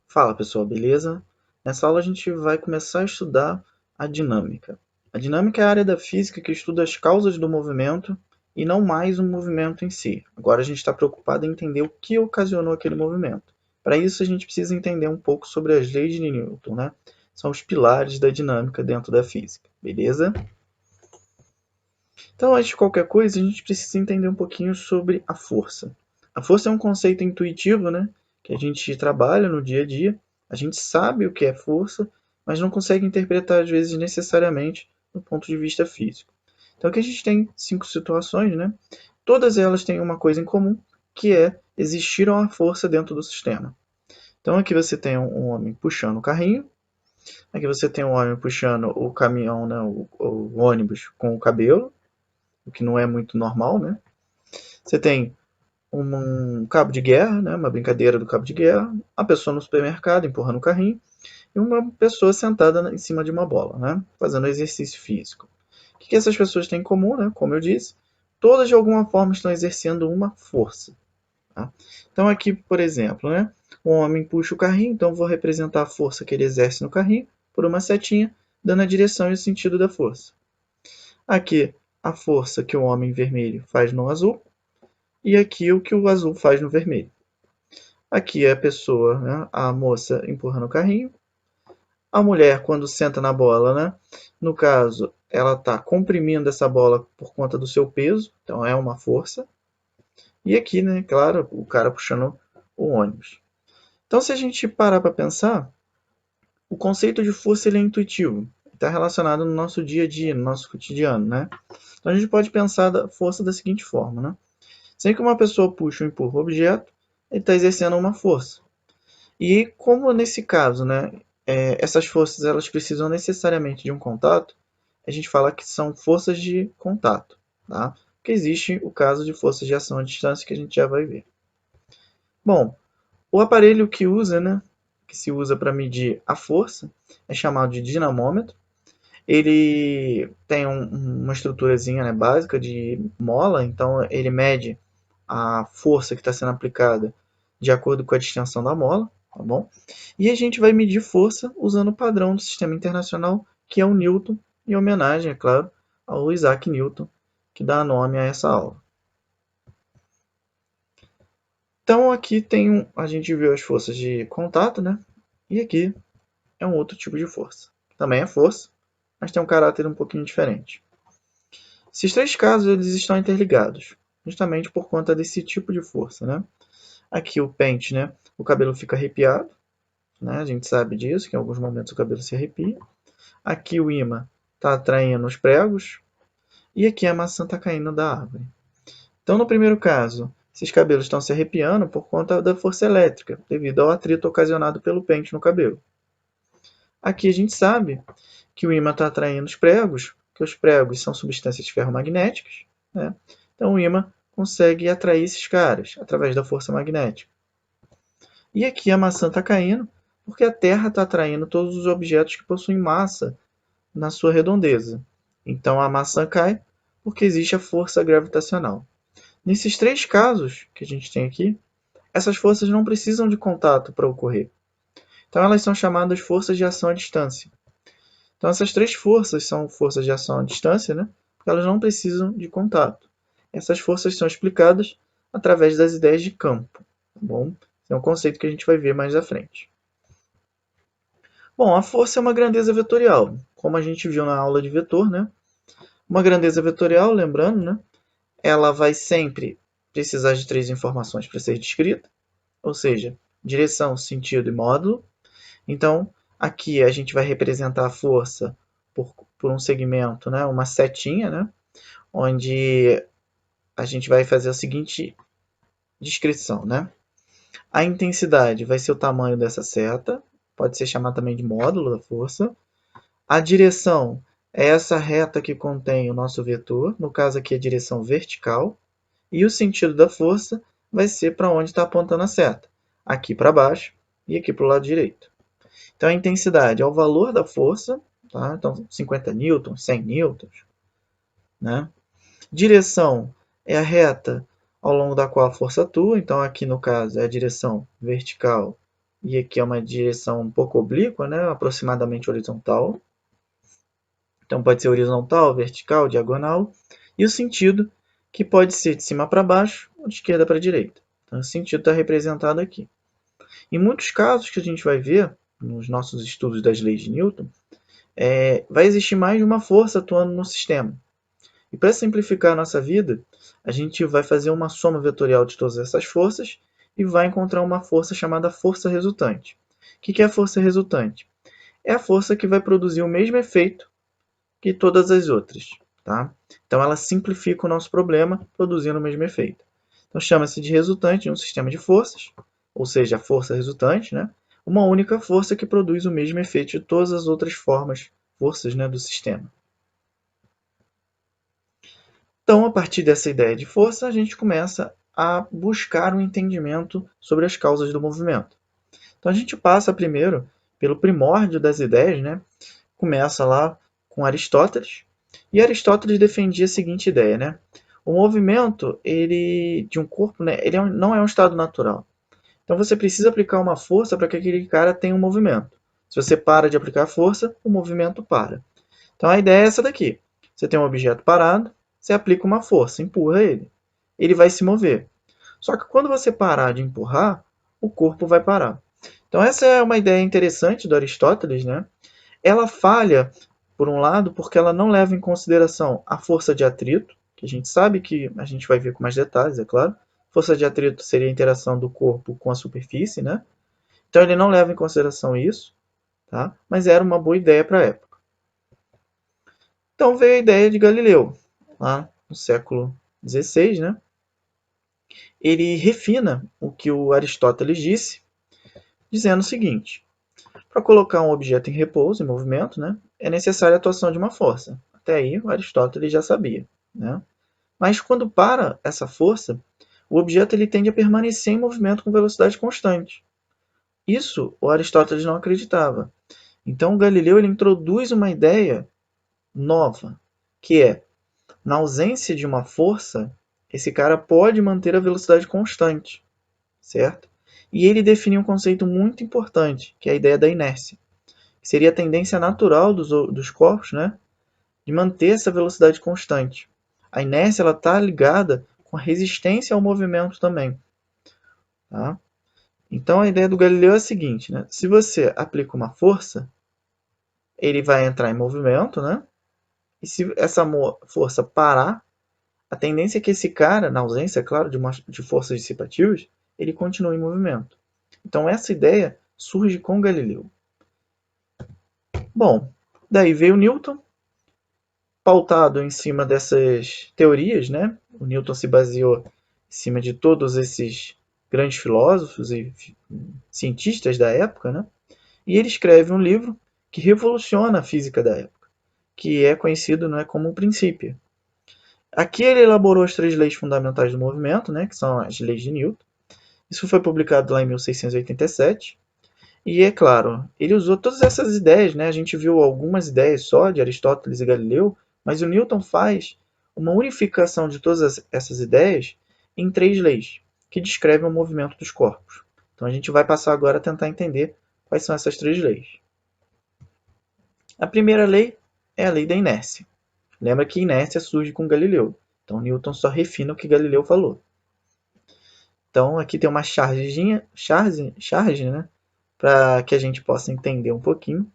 Fala pessoal, beleza? Nessa aula a gente vai começar a estudar a dinâmica. A dinâmica é a área da física que estuda as causas do movimento e não mais o movimento em si. Agora a gente está preocupado em entender o que ocasionou aquele movimento. Para isso a gente precisa entender um pouco sobre as leis de Newton, né? São os pilares da dinâmica dentro da física, beleza? Então, antes de qualquer coisa, a gente precisa entender um pouquinho sobre a força. A força é um conceito intuitivo, né, que a gente trabalha no dia a dia. A gente sabe o que é força, mas não consegue interpretar, às vezes, necessariamente do ponto de vista físico. Então, aqui a gente tem 5 situações, né? Todas elas têm uma coisa em comum, que é existir uma força dentro do sistema. Então, aqui você tem um homem puxando o carrinho, aqui você tem um homem puxando o caminhão, né, o ônibus com o cabelo, o que não é muito normal, né? Você tem um cabo de guerra, né? Uma brincadeira do cabo de guerra, a pessoa no supermercado empurrando o carrinho e uma pessoa sentada em cima de uma bola, né? Fazendo exercício físico. O que essas pessoas têm em comum, né? Como eu disse, todas de alguma forma estão exercendo uma força. Tá? Então aqui, por exemplo, né? Um homem puxa o carrinho, então vou representar a força que ele exerce no carrinho por uma setinha, dando a direção e o sentido da força. Aqui, a força que o homem vermelho faz no azul, e aqui o que o azul faz no vermelho. Aqui é a pessoa, né, a moça empurrando o carrinho. A mulher, quando senta na bola, né, no caso, ela está comprimindo essa bola por conta do seu peso, então é uma força. E aqui, né, claro, o cara puxando o ônibus. Então, se a gente parar para pensar, o conceito de força ele é intuitivo, está relacionado no nosso dia a dia, no nosso cotidiano, né? Então, a gente pode pensar da força da seguinte forma, né? Sempre que uma pessoa puxa ou empurra o objeto, ele está exercendo uma força. E como nesse caso, né, essas forças elas precisam necessariamente de um contato, a gente fala que são forças de contato, tá? Porque existe o caso de forças de ação à distância que a gente já vai ver. Bom, o aparelho que usa, né, que se usa para medir a força, é chamado de dinamômetro. Ele tem uma estruturazinha, né, básica de mola, então ele mede a força que está sendo aplicada de acordo com a distensão da mola, tá bom? E a gente vai medir força usando o padrão do sistema internacional, que é o Newton, em homenagem, é claro, ao Isaac Newton, que dá nome a essa aula. Então aqui a gente viu as forças de contato, né? E aqui é um outro tipo de força. Também é força, mas tem um caráter um pouquinho diferente. Esses três casos eles estão interligados, justamente por conta desse tipo de força, né? Aqui o pente, né? O cabelo fica arrepiado, né? A gente sabe disso, que em alguns momentos o cabelo se arrepia. Aqui o imã está atraindo os pregos e aqui a maçã está caindo da árvore. Então, no primeiro caso, esses cabelos estão se arrepiando por conta da força elétrica, devido ao atrito ocasionado pelo pente no cabelo. Aqui a gente sabe que o ímã está atraindo os pregos, que os pregos são substâncias ferromagnéticas, né? Então o ímã consegue atrair esses caras através da força magnética. E aqui a maçã está caindo porque a Terra está atraindo todos os objetos que possuem massa na sua redondeza. Então a maçã cai porque existe a força gravitacional. Nesses três casos que a gente tem aqui, essas forças não precisam de contato para ocorrer. Então elas são chamadas forças de ação à distância. Então essas três forças são forças de ação à distância, né? Porque elas não precisam de contato. Essas forças são explicadas através das ideias de campo, tá bom? É um conceito que a gente vai ver mais à frente. Bom, a força é uma grandeza vetorial, como a gente viu na aula de vetor, né? Uma grandeza vetorial, lembrando, né? Ela vai sempre precisar de três informações para ser descrita, ou seja, direção, sentido e módulo. Então, aqui a gente vai representar a força por um segmento, né? Uma setinha, né? Onde a gente vai fazer a seguinte descrição, né? A intensidade vai ser o tamanho dessa seta, pode ser chamado também de módulo da força. A direção é essa reta que contém o nosso vetor, no caso aqui a direção vertical. E o sentido da força vai ser para onde está apontando a seta, aqui para baixo e aqui para o lado direito. Então a intensidade é o valor da força, tá? Então 50 newtons, 100 newtons, né? Direção é a reta ao longo da qual a força atua, então aqui no caso é a direção vertical e aqui é uma direção um pouco oblíqua, né? Aproximadamente horizontal. Então pode ser horizontal, vertical, diagonal. E o sentido, que pode ser de cima para baixo ou de esquerda para direita. Então o sentido está representado aqui. Em muitos casos que a gente vai ver, nos nossos estudos das leis de Newton, vai existir mais de uma força atuando no sistema. E para simplificar a nossa vida, a gente vai fazer uma soma vetorial de todas essas forças e vai encontrar uma força chamada força resultante. O que é a força resultante? É a força que vai produzir o mesmo efeito que todas as outras. Tá? Então ela simplifica o nosso problema, produzindo o mesmo efeito. Então chama-se de resultante de um sistema de forças, ou seja, a força resultante, né? Uma única força que produz o mesmo efeito de todas as outras forças, né, do sistema. Então, a partir dessa ideia de força, a gente começa a buscar um entendimento sobre as causas do movimento. Então, a gente passa primeiro pelo primórdio das ideias, né? Começa lá com Aristóteles, e Aristóteles defendia a seguinte ideia, né? O movimento de um corpo, né, ele não é um estado natural. Então você precisa aplicar uma força para que aquele cara tenha um movimento. Se você para de aplicar força, o movimento para. Então a ideia é essa daqui. Você tem um objeto parado, você aplica uma força, empurra ele. Ele vai se mover. Só que quando você parar de empurrar, o corpo vai parar. Então essa é uma ideia interessante do Aristóteles, né? Ela falha, por um lado, porque ela não leva em consideração a força de atrito, que a gente sabe que a gente vai ver com mais detalhes, é claro. Força de atrito seria a interação do corpo com a superfície, né? Então ele não leva em consideração isso, tá? Mas era uma boa ideia para a época. Então veio a ideia de Galileu, lá no século XVI, né? Ele refina o que o Aristóteles disse, dizendo o seguinte: para colocar um objeto em repouso, em movimento, né, é necessária a atuação de uma força. Até aí o Aristóteles já sabia, né? Mas quando para essa força, o objeto ele tende a permanecer em movimento com velocidade constante. Isso o Aristóteles não acreditava. Então Galileu ele introduz uma ideia nova, que é, na ausência de uma força, esse cara pode manter a velocidade constante, certo? E ele define um conceito muito importante, que é a ideia da inércia, que seria a tendência natural dos corpos, né, de manter essa velocidade constante. A inércia está ligada com a resistência ao movimento também. Tá? Então a ideia do Galileu é a seguinte, né? Se você aplica uma força, ele vai entrar em movimento, né? E se essa força parar, a tendência é que esse cara, na ausência, é claro, de forças dissipativas, ele continue em movimento. Então essa ideia surge com Galileu. Bom, daí veio Newton, pautado em cima dessas teorias, né? O Newton se baseou em cima de todos esses grandes filósofos e cientistas da época, né? E ele escreve um livro que revoluciona a física da época, que é conhecido, né, como o Princípio. Aqui ele elaborou as 3 leis fundamentais do movimento, né, que são as leis de Newton. Isso foi publicado lá em 1687. E é claro, ele usou todas essas ideias, né? A gente viu algumas ideias só de Aristóteles e Galileu, mas o Newton faz uma unificação de todas essas ideias em 3 leis, que descrevem o movimento dos corpos. Então a gente vai passar agora a tentar entender quais são essas 3 leis. A primeira lei é a lei da inércia. Lembra que inércia surge com Galileu. Então Newton só refina o que Galileu falou. Então aqui tem uma charge, né? Para que a gente possa entender um pouquinho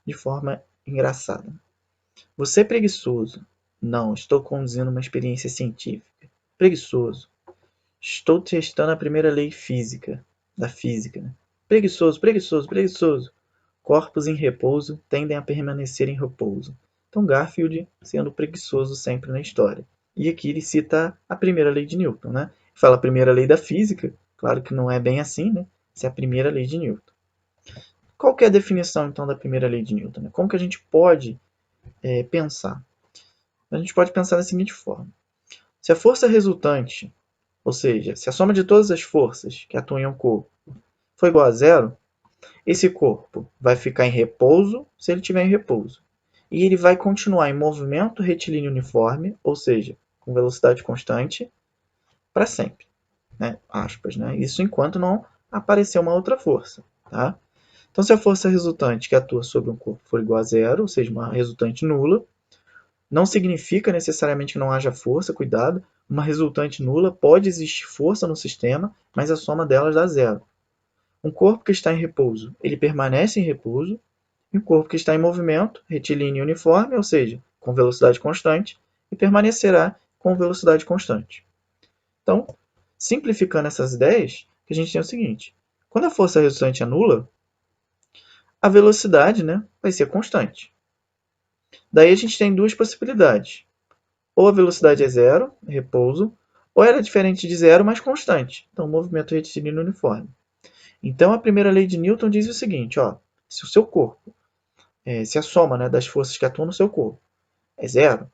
de forma engraçada. Você é preguiçoso? Não, estou conduzindo uma experiência científica. Preguiçoso. Estou testando a primeira lei da física. Né? Preguiçoso, preguiçoso, preguiçoso. Corpos em repouso tendem a permanecer em repouso. Então Garfield sendo preguiçoso sempre na história. E aqui ele cita a primeira lei de Newton, né? Fala a primeira lei da física, claro que não é bem assim, né? Essa é a primeira lei de Newton. Qual que é a definição, então, da primeira lei de Newton? Né? Como que a gente pode pensar? A gente pode pensar da seguinte forma. Se a força resultante, ou seja, se a soma de todas as forças que atuam em um corpo for igual a zero, esse corpo vai ficar em repouso se ele estiver em repouso. E ele vai continuar em movimento retilíneo uniforme, ou seja, com velocidade constante, para sempre. Né? Aspas, né? Isso enquanto não aparecer uma outra força. Tá? Então, se a força resultante que atua sobre um corpo for igual a zero, ou seja, uma resultante nula, não significa necessariamente que não haja força, cuidado. Uma resultante nula pode existir força no sistema, mas a soma delas dá zero. Um corpo que está em repouso, ele permanece em repouso, e um corpo que está em movimento, retilíneo e uniforme, ou seja, com velocidade constante, e permanecerá com velocidade constante. Então, simplificando essas ideias, a gente tem o seguinte: quando a força resultante é nula, a velocidade, né, vai ser constante. Daí a gente tem duas possibilidades. Ou a velocidade é zero, repouso, ou ela é diferente de zero, mas constante. Então, movimento retilíneo uniforme. Então, a primeira lei de Newton diz o seguinte, ó, se o seu corpo, se a soma, né, das forças que atuam no seu corpo é zero,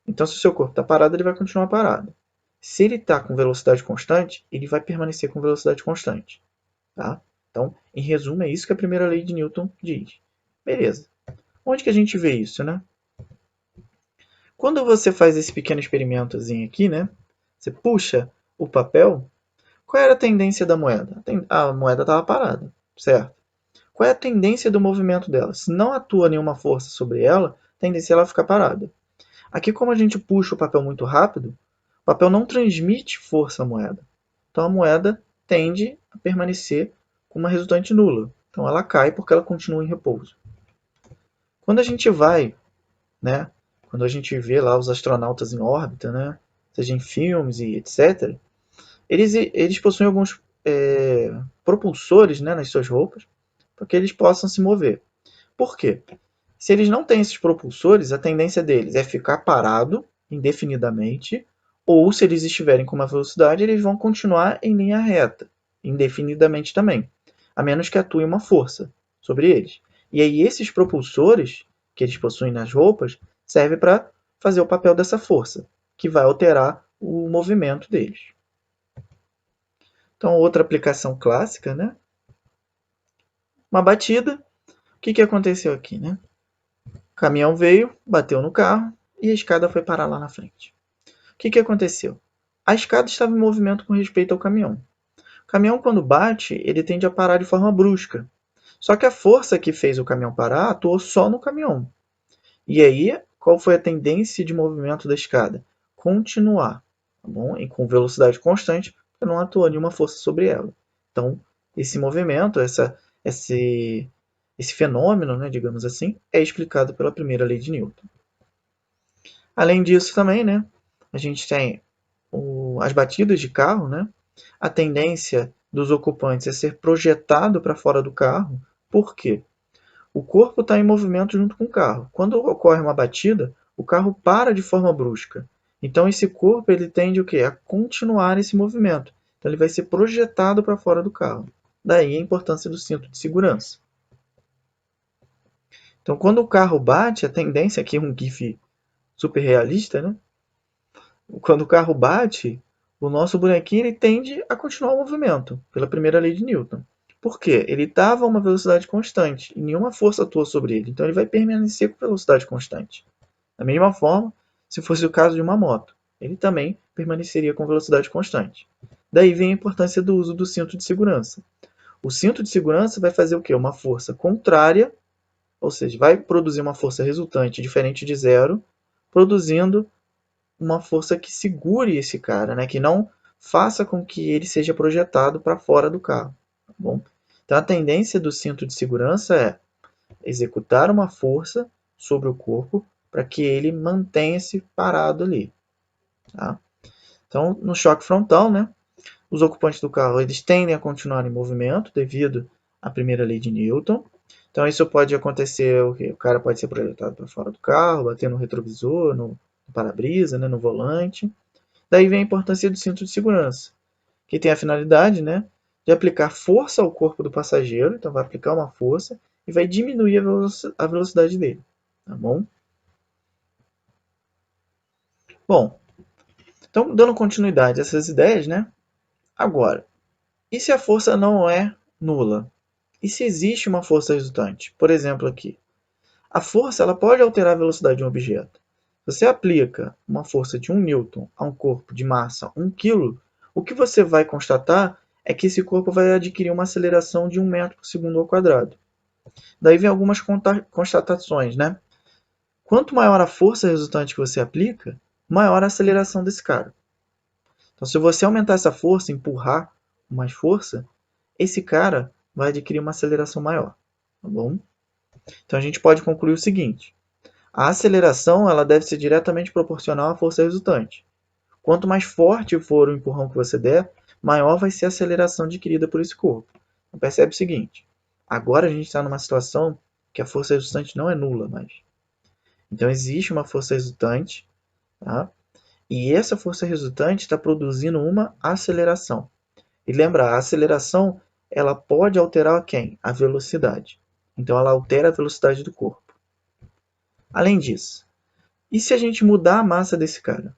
então se o seu corpo está parado, ele vai continuar parado. Se ele está com velocidade constante, ele vai permanecer com velocidade constante. Tá? Então, em resumo, é isso que a primeira lei de Newton diz. Beleza. Onde que a gente vê isso, né? Quando você faz esse pequeno experimentozinho aqui, né? Você puxa o papel, qual era a tendência da moeda? A moeda estava parada, certo? Qual é a tendência do movimento dela? Se não atua nenhuma força sobre ela, a tendência é ela ficar parada. Aqui, como a gente puxa o papel muito rápido, o papel não transmite força à moeda. Então a moeda tende a permanecer com uma resultante nula. Então ela cai porque ela continua em repouso. Quando a gente vai, né, quando a gente vê lá os astronautas em órbita, né, seja em filmes e etc., eles possuem alguns propulsores, né, nas suas roupas para que eles possam se mover. Por quê? Se eles não têm esses propulsores, a tendência deles é ficar parado indefinidamente, ou se eles estiverem com uma velocidade, eles vão continuar em linha reta, indefinidamente também, a menos que atue uma força sobre eles. E aí esses propulsores que eles possuem nas roupas servem para fazer o papel dessa força, que vai alterar o movimento deles. Então, outra aplicação clássica, né? Uma batida. O que aconteceu aqui, né? O caminhão veio, bateu no carro e a escada foi parar lá na frente. O que aconteceu? A escada estava em movimento com respeito ao caminhão. O caminhão, quando bate, ele tende a parar de forma brusca. Só que a força que fez o caminhão parar atuou só no caminhão. E aí, qual foi a tendência de movimento da escada? Continuar, tá bom? E com velocidade constante, porque não atuou nenhuma força sobre ela. Então, esse movimento, esse fenômeno, né, digamos assim, é explicado pela primeira lei de Newton. Além disso também, né, a gente tem as batidas de carro, né, a tendência dos ocupantes é ser projetado para fora do carro. Por quê? O corpo está em movimento junto com o carro. Quando ocorre uma batida, o carro para de forma brusca. Então esse corpo ele tende o quê? A continuar esse movimento. Então ele vai ser projetado para fora do carro. Daí a importância do cinto de segurança. Então quando o carro bate, a tendência aqui é um GIF super realista, né? Quando o carro bate, o nosso bonequinho ele tende a continuar o movimento, pela primeira lei de Newton. Por quê? Ele estava a uma velocidade constante e nenhuma força atua sobre ele, então ele vai permanecer com velocidade constante. Da mesma forma, se fosse o caso de uma moto, ele também permaneceria com velocidade constante. Daí vem a importância do uso do cinto de segurança. O cinto de segurança vai fazer o quê? Uma força contrária, ou seja, vai produzir uma força resultante diferente de zero, produzindo uma força que segure esse cara, né? Que não faça com que ele seja projetado para fora do carro. Tá bom? Então a tendência do cinto de segurança é executar uma força sobre o corpo para que ele mantenha-se parado ali. Tá? Então, no choque frontal, né, os ocupantes do carro eles tendem a continuar em movimento devido à primeira lei de Newton. Então, isso pode acontecer, o cara pode ser projetado para fora do carro, bater no retrovisor, no para-brisa, né, no volante. Daí vem a importância do cinto de segurança, que tem a finalidade, né, de aplicar força ao corpo do passageiro, então vai aplicar uma força e vai diminuir a velocidade dele, tá bom? Bom, então dando continuidade a essas ideias, né? Agora, e se a força não é nula? E se existe uma força resultante? Por exemplo, aqui, a força ela pode alterar a velocidade de um objeto. Se você aplica uma força de 1 newton a um corpo de massa 1 kg, o que você vai constatar é que esse corpo vai adquirir uma aceleração de 1 metro por segundo ao quadrado. Daí vem algumas constatações, né? Quanto maior a força resultante que você aplica, maior a aceleração desse cara. Então, se você aumentar essa força, empurrar com mais força, esse cara vai adquirir uma aceleração maior, tá bom? Então, a gente pode concluir o seguinte: a aceleração ela deve ser diretamente proporcional à força resultante. Quanto mais forte for o empurrão que você der, maior vai ser a aceleração adquirida por esse corpo. Então, percebe o seguinte: agora a gente está numa situação que a força resultante não é nula mais. Então, existe uma força resultante, tá? E essa força resultante está produzindo uma aceleração. E lembra, a aceleração ela pode alterar quem? A velocidade. Então, ela altera a velocidade do corpo. Além disso, e se a gente mudar a massa desse cara?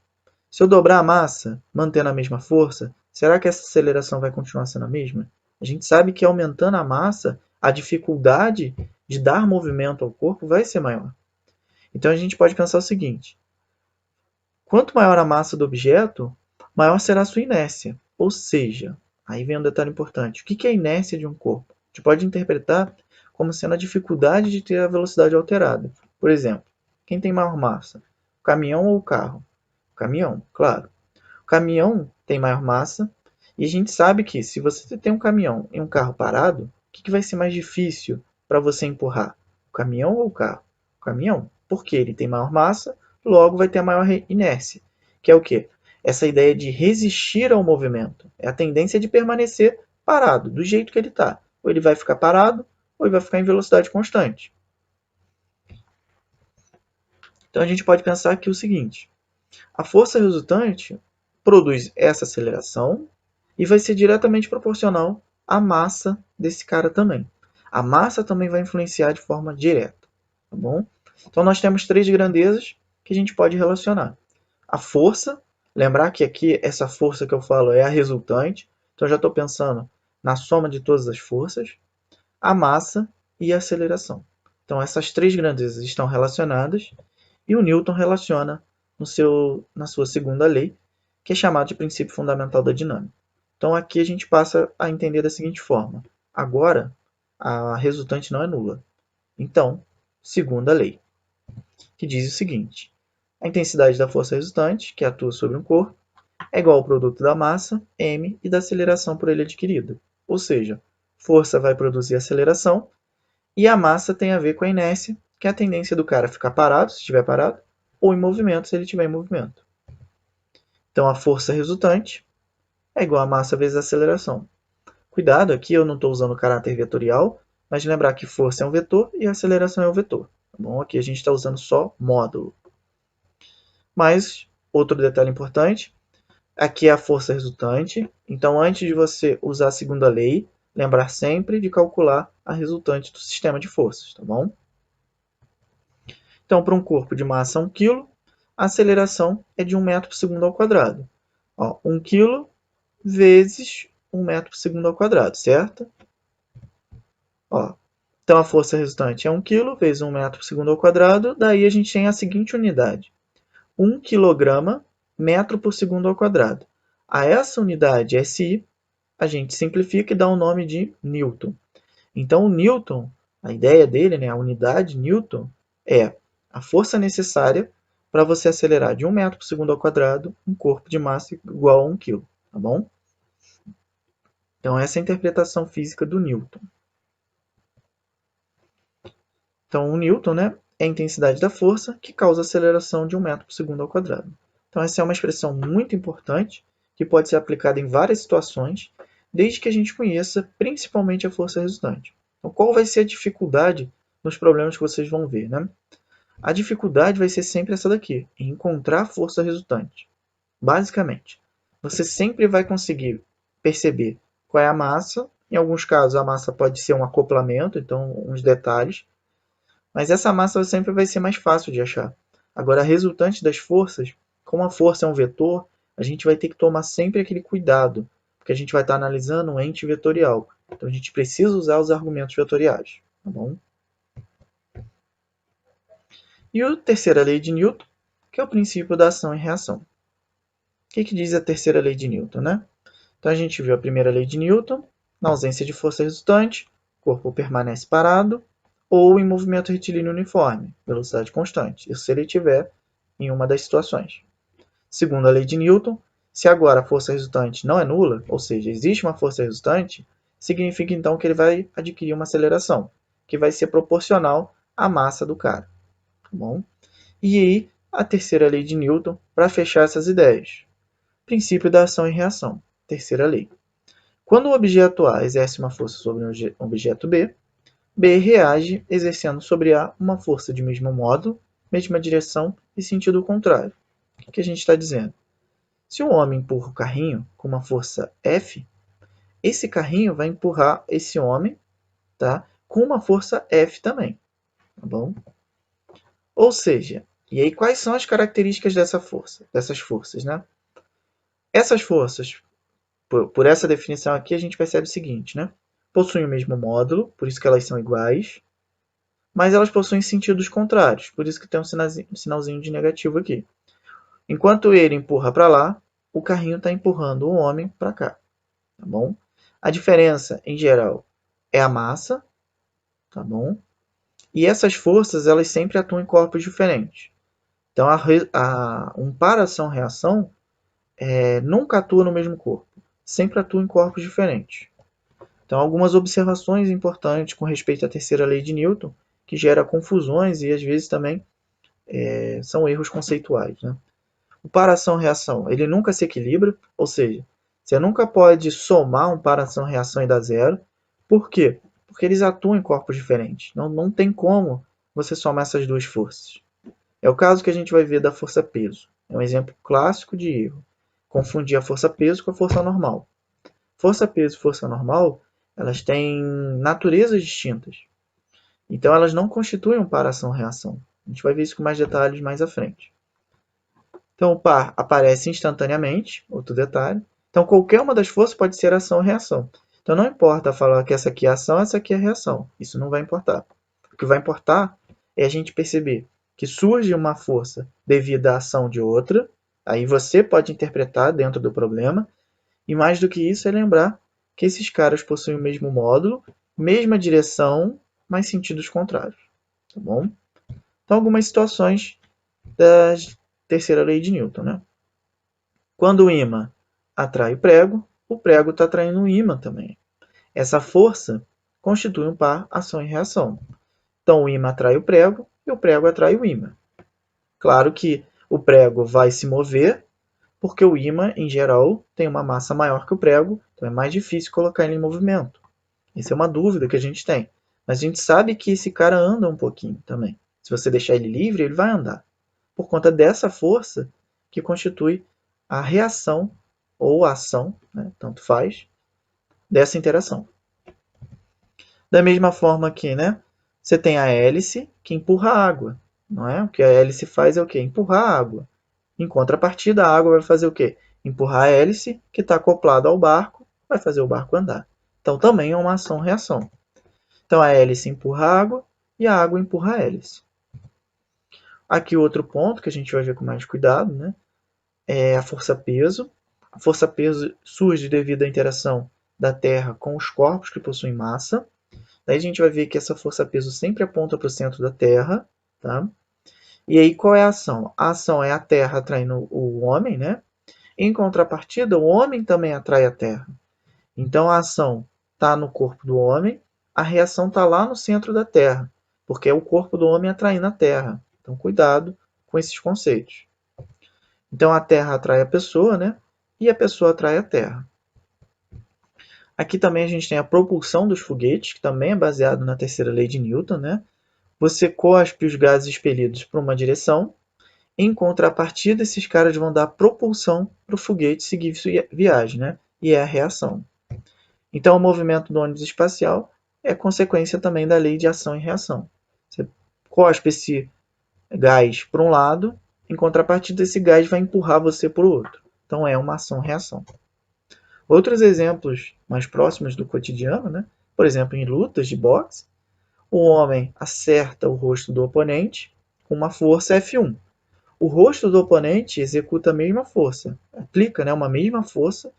Se eu dobrar a massa, mantendo a mesma força, será que essa aceleração vai continuar sendo a mesma? A gente sabe que aumentando a massa, a dificuldade de dar movimento ao corpo vai ser maior. Então a gente pode pensar o seguinte: quanto maior a massa do objeto, maior será a sua inércia. Ou seja, aí vem um detalhe importante: o que é a inércia de um corpo? A gente pode interpretar como sendo a dificuldade de ter a velocidade alterada. Por exemplo, quem tem maior massa? O caminhão ou o carro? O caminhão, claro. O caminhão tem maior massa e a gente sabe que se você tem um caminhão e um carro parado, o que vai ser mais difícil para você empurrar? O caminhão ou o carro? O caminhão, porque ele tem maior massa, logo vai ter a maior inércia, que é o quê? Essa ideia de resistir ao movimento. É a tendência de permanecer parado, do jeito que ele está. Ou ele vai ficar parado, ou ele vai ficar em velocidade constante. Então a gente pode pensar aqui o seguinte: a força resultante produz essa aceleração e vai ser diretamente proporcional à massa desse cara também. A massa também vai influenciar de forma direta, tá bom? Então nós temos três grandezas que a gente pode relacionar. A força, lembrar que aqui essa força que eu falo é a resultante, então eu já estou pensando na soma de todas as forças, a massa e a aceleração. Então essas três grandezas estão relacionadas e o Newton relaciona na sua segunda lei, que é chamada de princípio fundamental da dinâmica. Então aqui a gente passa a entender da seguinte forma: agora a resultante não é nula. Então, segunda lei, que diz o seguinte: a intensidade da força resultante, que atua sobre um corpo, é igual ao produto da massa, m, e da aceleração por ele adquirida. Ou seja, força vai produzir aceleração e a massa tem a ver com a inércia, que é a tendência do cara ficar parado, se estiver parado, ou em movimento, se ele estiver em movimento. Então, a força resultante é igual a massa vezes a aceleração. Cuidado, aqui eu não estou usando o caráter vetorial, mas lembrar que força é um vetor e a aceleração é um vetor. Tá bom? Aqui a gente está usando só módulo. Mas, outro detalhe importante, aqui é a força resultante. Então, antes de você usar a segunda lei, lembrar sempre de calcular a resultante do sistema de forças, tá bom? Então, para um corpo de massa 1 kg, a aceleração é de 1 metro por segundo ao quadrado. 1 kg vezes 1 metro por segundo ao quadrado, certo? Então, a força resultante é 1 kg vezes 1 metro por segundo ao quadrado. Daí a gente tem a seguinte unidade: 1 kg metro por segundo ao quadrado. A essa unidade SI, a gente simplifica e dá o nome de Newton. Então, o Newton, a ideia dele, né, a unidade Newton, é a força necessária para você acelerar de 1 metro por segundo ao quadrado um corpo de massa igual a 1 kg, tá bom? Então, essa é a interpretação física do Newton. Então, o Newton, né, é a intensidade da força que causa a aceleração de 1 metro por segundo ao quadrado. Então, essa é uma expressão muito importante que pode ser aplicada em várias situações, desde que a gente conheça principalmente a força resultante. Então, qual vai ser a dificuldade nos problemas que vocês vão ver, né? A dificuldade vai ser sempre essa daqui, encontrar a força resultante. Basicamente, você sempre vai conseguir perceber qual é a massa. Em alguns casos, a massa pode ser um acoplamento, então uns detalhes. Mas essa massa sempre vai ser mais fácil de achar. Agora, a resultante das forças, como a força é um vetor, a gente vai ter que tomar sempre aquele cuidado, porque a gente vai estar analisando um ente vetorial. Então, a gente precisa usar os argumentos vetoriais, tá bom? E a terceira lei de Newton, que é o princípio da ação e reação. O que diz a terceira lei de Newton, né? Então, Então a gente viu a primeira lei de Newton, na ausência de força resultante, o corpo permanece parado ou em movimento retilíneo uniforme, velocidade constante, isso se ele estiver em uma das situações. Segundo a lei de Newton, se agora a força resultante não é nula, ou seja, existe uma força resultante, significa então que ele vai adquirir uma aceleração, que vai ser proporcional à massa do cara. Tá bom? E aí, a terceira lei de Newton, para fechar essas ideias. Princípio da ação e reação. Terceira lei. Quando o objeto A exerce uma força sobre o objeto B, B reage exercendo sobre A uma força de mesmo modo, mesma direção e sentido contrário. O que a gente está dizendo? Se um homem empurra o carrinho com uma força F, esse carrinho vai empurrar esse homem, tá, com uma força F também. Tá bom? Ou seja, e aí quais são as características dessas forças, né? Essas forças, por essa definição aqui, a gente percebe o seguinte, né? Possuem o mesmo módulo, por isso que elas são iguais, mas elas possuem sentidos contrários, por isso que tem um sinalzinho de negativo aqui. Enquanto ele empurra para lá, o carrinho está empurrando o homem para cá, tá bom? A diferença, em geral, é a massa, tá bom? E essas forças, elas sempre atuam em corpos diferentes. Então, um para-ação-reação nunca atua no mesmo corpo, sempre atua em corpos diferentes. Então, algumas observações importantes com respeito à terceira lei de Newton, que gera confusões e às vezes também são erros conceituais. Né? O para-ação-reação, ele nunca se equilibra, ou seja, você nunca pode somar um para-ação-reação e dar zero. Por quê? Porque eles atuam em corpos diferentes. Não tem como você somar essas duas forças. É o caso que a gente vai ver da força-peso. É um exemplo clássico de erro. Confundir a força-peso com a força normal. Força-peso e força normal, elas têm naturezas distintas. Então, elas não constituem um par ação-reação. A gente vai ver isso com mais detalhes mais à frente. Então, o par aparece instantaneamente, outro detalhe. Então, qualquer uma das forças pode ser ação ou reação. Então, não importa falar que essa aqui é ação, essa aqui é reação. Isso não vai importar. O que vai importar é a gente perceber que surge uma força devido à ação de outra. Aí você pode interpretar dentro do problema. E mais do que isso é lembrar que esses caras possuem o mesmo módulo, mesma direção, mas sentidos contrários. Tá bom? Então, algumas situações da terceira lei de Newton. Né? Quando o ímã atrai o prego está atraindo o ímã também. Essa força constitui um par ação e reação. Então, o ímã atrai o prego e o prego atrai o ímã. Claro que o prego vai se mover, porque o ímã, em geral, tem uma massa maior que o prego, então é mais difícil colocar ele em movimento. Isso é uma dúvida que a gente tem. Mas a gente sabe que esse cara anda um pouquinho também. Se você deixar ele livre, ele vai andar. Por conta dessa força que constitui a reação ou a ação, né, tanto faz, dessa interação. Da mesma forma que, né, você tem a hélice que empurra a água. Não é? O que a hélice faz é o quê? Empurrar a água. Em contrapartida, a água vai fazer o quê? Empurrar a hélice, que está acoplada ao barco, vai fazer o barco andar. Então, também é uma ação-reação. Então, a hélice empurra a água e a água empurra a hélice. Aqui outro ponto que a gente vai ver com mais cuidado, né? É a força-peso. A força-peso surge devido à interação da Terra com os corpos que possuem massa. Daí a gente vai ver que essa força-peso sempre aponta para o centro da Terra. Tá? E aí qual é a ação? A ação é a Terra atraindo o homem, né? Em contrapartida, o homem também atrai a Terra. Então a ação está no corpo do homem, a reação está lá no centro da Terra, porque é o corpo do homem atraindo a Terra. Então cuidado com esses conceitos. Então a Terra atrai a pessoa, né? E a pessoa atrai a Terra. Aqui também a gente tem a propulsão dos foguetes, que também é baseado na terceira lei de Newton, né? Você cospe os gases expelidos para uma direção. Em contrapartida, esses caras vão dar propulsão para o foguete seguir sua viagem, né? E é a reação. Então, o movimento do ônibus espacial é consequência também da lei de ação e reação. Você cospe esse gás para um lado, em contrapartida, esse gás vai empurrar você para o outro. Então, é uma ação-reação. Outros exemplos mais próximos do cotidiano, né? Por exemplo, em lutas de boxe, o homem acerta o rosto do oponente com uma força F1. O rosto do oponente executa a mesma força, aplica, né, uma mesma força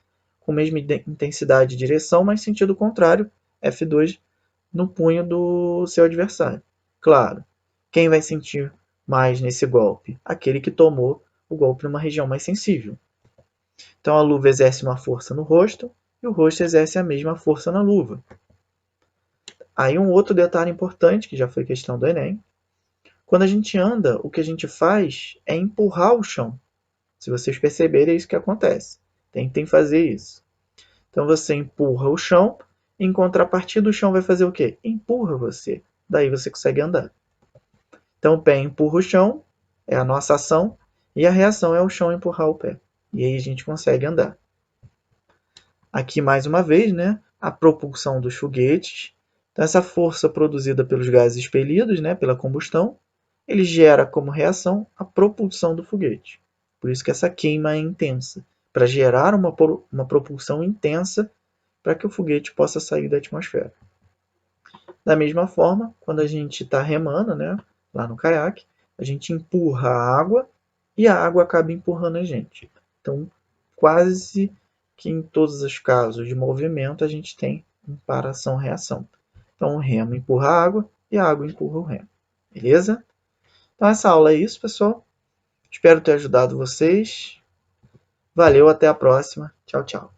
com mesma intensidade e direção, mas sentido contrário, F2 no punho do seu adversário. Claro, quem vai sentir mais nesse golpe? Aquele que tomou o golpe numa região mais sensível. Então a luva exerce uma força no rosto e o rosto exerce a mesma força na luva. Aí um outro detalhe importante, que já foi questão do Enem, quando a gente anda, o que a gente faz é empurrar o chão. Se vocês perceberem, é isso que acontece. Tentem fazer isso. Então você empurra o chão, em contrapartida o chão vai fazer o quê? Empurra você. Daí você consegue andar. Então o pé empurra o chão, é a nossa ação, e a reação é o chão empurrar o pé. E aí a gente consegue andar. Aqui mais uma vez, né, a propulsão dos foguetes. Então essa força produzida pelos gases expelidos, né, pela combustão, ele gera como reação a propulsão do foguete. Por isso que essa queima é intensa, para gerar uma propulsão intensa para que o foguete possa sair da atmosfera. Da mesma forma, quando a gente está remando, né, lá no caiaque, a gente empurra a água e a água acaba empurrando a gente. Então, quase que em todos os casos de movimento, a gente tem ação-reação. Então, o remo empurra a água e a água empurra o remo. Beleza? Então, essa aula é isso, pessoal. Espero ter ajudado vocês. Valeu, até a próxima. Tchau, tchau.